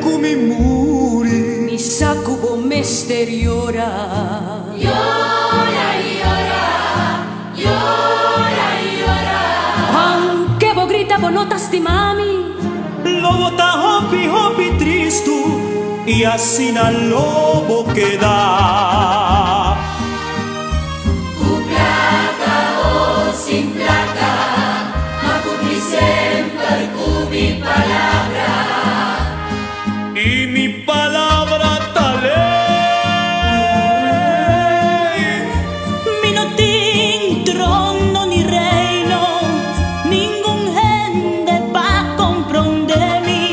kumi muri. Misa kubo misteriora. Llora y llora, llora y llora. Aunque vos grita, vos no t'estimami. Lobo ta hopi hopi tristo y así na lobo queda. Con plata o sin plata, ma cumpli sempre con mi palabra. Y mi palabra talei. Mi no tin trono ni reino, ningún gente va a comprendermi.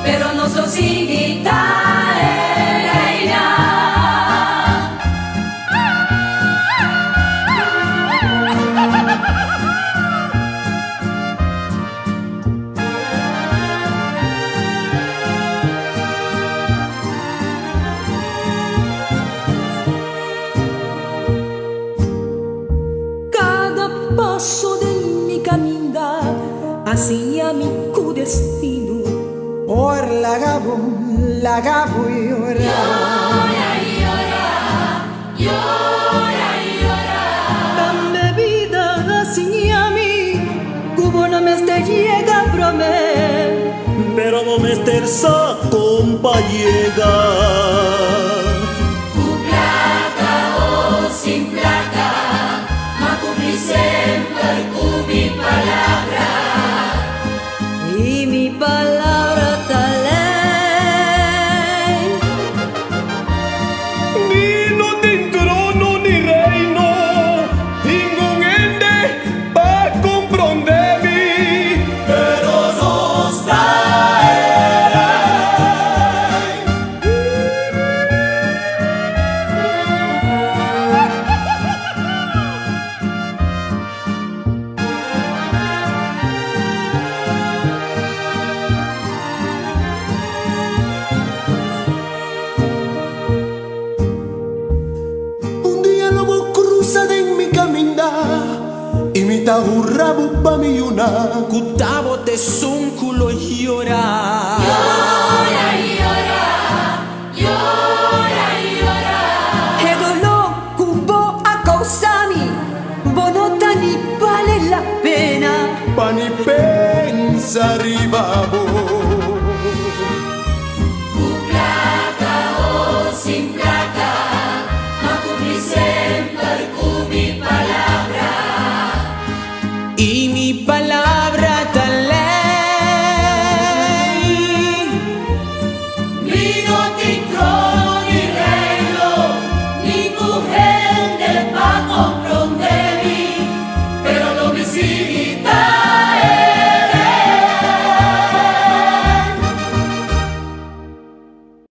Pero no soy sigita reina. Cada paso de mi caminar hacia mi destino. Or la gabo y ora. Llora y llora, llora y llora. Dame vida así a mí, cubo no me esté llega a prometer. Pero no me esterza compa llega. Con plata o sin plata, ma cumpli sempre con mi palabra. Y mi palabra tal es. Ni no ten trono ni reino, ningún ente va a comprendermi. Pero nos traerá. Un día lobo cruza de mi caminar y mi tajurrabu pa mi una. Cutabo te culo y llora. Llora y llora, llora y llora. E dolor cubo a causami, bonota ni vale la pena. Pa ni pensa arriba